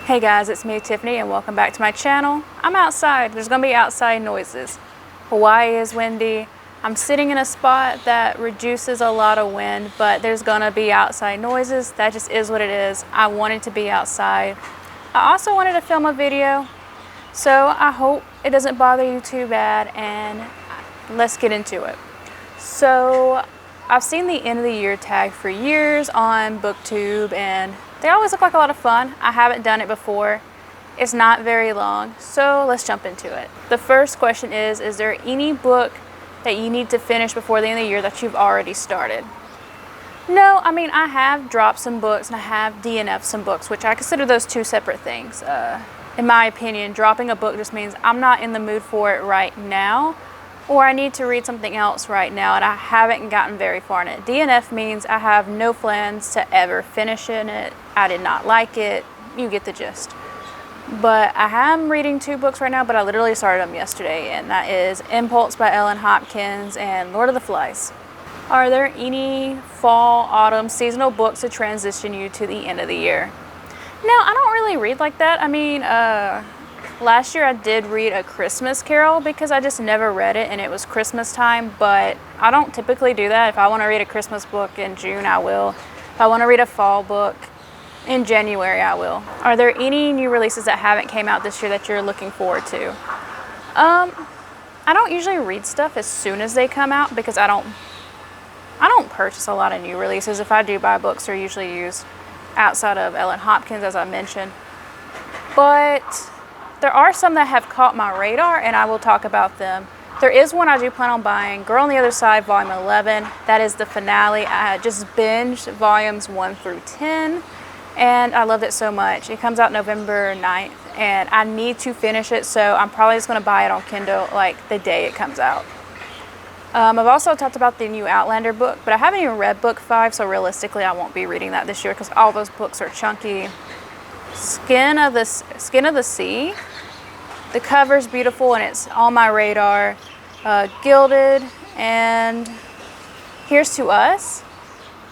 Hey guys, it's me, Tiffany, and welcome back to my channel. I'm outside. There's gonna be outside noises. Hawaii is windy. I'm sitting in a spot that reduces a lot of wind, but there's gonna be outside noises. That just is what it is. I wanted to be outside. I also wanted to film a video, so I hope it doesn't bother you too bad, and let's get into it. So I've seen the end of the year tag for years on BookTube, and they always look like a lot of fun. I haven't done it before. It's not very long, so let's jump into it. The first question is there any book that you need to finish before the end of the year that you've already started? No, I mean, I have dropped some books and I have DNF'd some books, which I consider those two separate things. In my opinion, dropping a book just means I'm not in the mood for it right now, or I need to read something else right now and I haven't gotten very far in it. DNF means I have no plans to ever finish in it. I did not like it. You get the gist. But I am reading two books right now, but I literally started them yesterday, and that is Impulse by Ellen Hopkins and Lord of the Flies. Are there any fall, autumn, seasonal books to transition you to the end of the year? No, I don't really read like that. I mean, last year I did read A Christmas Carol because I just never read it and it was Christmas time, but I don't typically do that. If I want to read a Christmas book in June, I will. If I want to read a fall book in January, I will. Are there any new releases that haven't came out this year that you're looking forward to? I don't usually read stuff as soon as they come out because I don't purchase a lot of new releases. If I do buy books, they're usually used outside of Ellen Hopkins, as I mentioned. But there are some that have caught my radar, and I will talk about them. There is one I do plan on buying, Girl on the Other Side, Volume 11. That is the finale. I just binged volumes 1 through 10, and I loved it so much. It comes out November 9th, and I need to finish it, so I'm probably just going to buy it on Kindle like the day it comes out. I've also talked about the new Outlander book, but I haven't even read book 5, so realistically I won't be reading that this year because all those books are chunky. Skin of the Sea. The cover's beautiful and it's on my radar. Gilded and Here's to Us.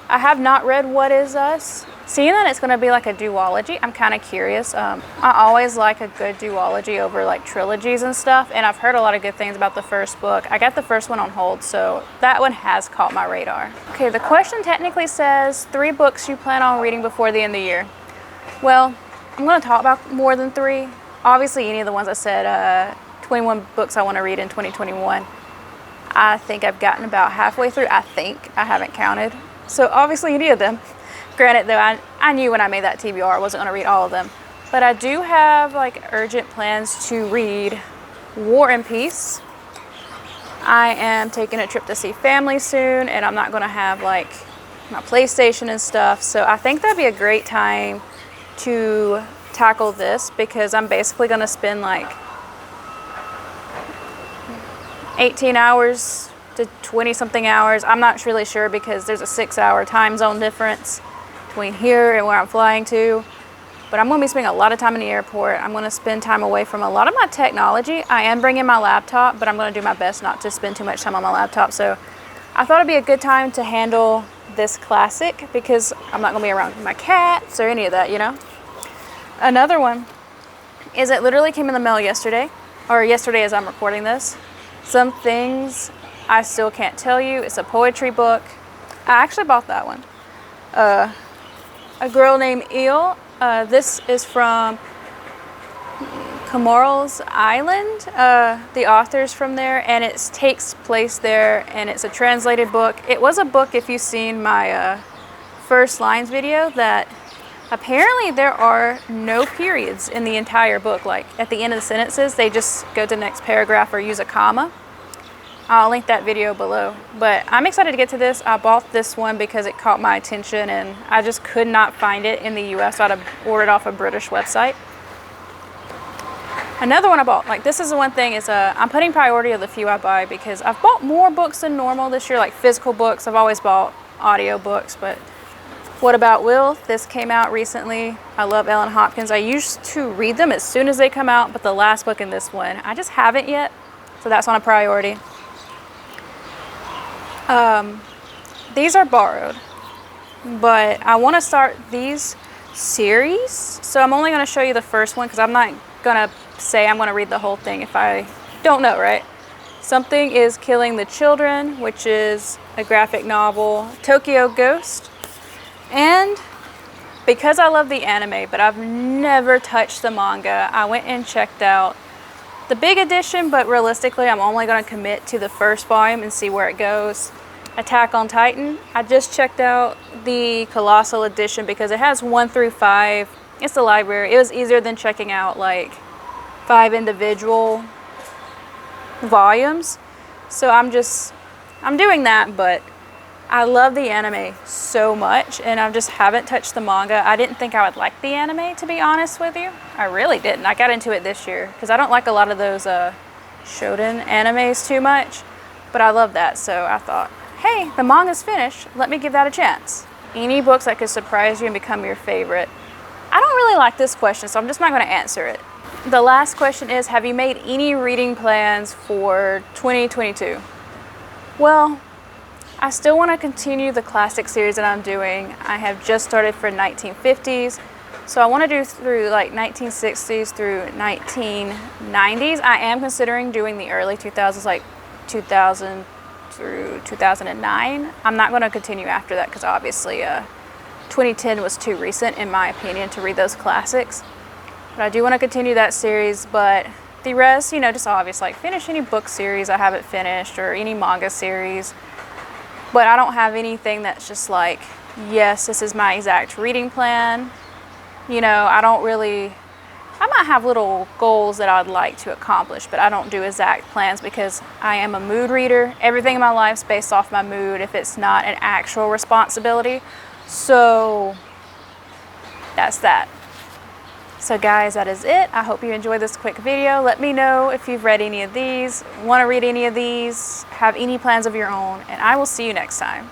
I have not read What Is Us. Seeing that it's going to be like a duology, I'm kind of curious. I always like a good duology over like trilogies and stuff, and I've heard a lot of good things about the first book. I got the first one on hold, so that one has caught my radar. Okay, the question technically says 3 books you plan on reading before the end of the year. Well, I'm going to talk about more than 3. Obviously, any of the ones I said, 21 books I want to read in 2021. I think I've gotten about halfway through. I haven't counted. So obviously any of them. Granted, though, I knew when I made that TBR I wasn't going to read all of them. But I do have like urgent plans to read War and Peace. I am taking a trip to see family soon, and I'm not going to have like my PlayStation and stuff. So I think that'd be a great time to tackle this because I'm basically going to spend like 18 hours to 20 something hours. I'm not really sure because there's a 6-hour time zone difference between here and where I'm flying to. But I'm going to be spending a lot of time in the airport. I'm going to spend time away from a lot of my technology. I am bringing my laptop, but I'm going to do my best not to spend too much time on my laptop. So I thought it'd be a good time to handle this classic because I'm not going to be around my cats or any of that, you know. Another one is it literally came in the mail yesterday, or yesterday as I'm recording this. Some Things I Still Can't Tell You. It's a poetry book. I actually bought that one. A Girl Named Eel. This is from Comoral's Island. The author's from there, and it takes place there, and it's a translated book. It was a book, if you've seen my First Lines video, that apparently there are no periods in the entire book. Like at the end of the sentences, they just go to the next paragraph or use a comma. I'll link that video below. But I'm excited to get to this. I bought this one because it caught my attention and I just could not find it in the US, so I had to order it off a British website. Another one I bought, like this is the one thing, is I'm putting priority of the few I buy because I've bought more books than normal this year, like physical books. I've always bought audio books, but What About Will? This came out recently. I love Ellen Hopkins. I used to read them as soon as they come out, but the last book in this one, I just haven't yet, so that's on a priority. These are borrowed, but I want to start these series. So I'm only going to show you the first one because I'm not going to say I'm going to read the whole thing if I don't know, right? Something is Killing the Children, which is a graphic novel, Tokyo Ghost. And because I love the anime, but I've never touched the manga, I went and checked out the big edition, but realistically, I'm only going to commit to the first volume and see where it goes. Attack on Titan. I just checked out the Colossal edition because it has 1 through 5. It's the library. It was easier than checking out like 5 individual volumes. So I'm doing that, but I love the anime so much, and I just haven't touched the manga. I didn't think I would like the anime, to be honest with you. I really didn't. I got into it this year because I don't like a lot of those shonen animes too much, but I love that. So I thought, hey, the manga's finished. Let me give that a chance. Any books that could surprise you and become your favorite? I don't really like this question, so I'm just not going to answer it. The last question is, have you made any reading plans for 2022? Well, I still want to continue the classic series that I'm doing. I have just started for 1950s. So I want to do through like 1960s through 1990s. I am considering doing the early 2000s, like 2000 through 2009. I'm not going to continue after that because obviously 2010 was too recent, in my opinion, to read those classics. But I do want to continue that series, but the rest, just obvious, like finish any book series I haven't finished or any manga series. But I don't have anything that's just like, yes, this is my exact reading plan. I might have little goals that I'd like to accomplish, but I don't do exact plans because I am a mood reader. Everything in my life is based off my mood if it's not an actual responsibility. So that's that. So guys, that is it. I hope you enjoyed this quick video. Let me know if you've read any of these, want to read any of these, have any plans of your own, and I will see you next time.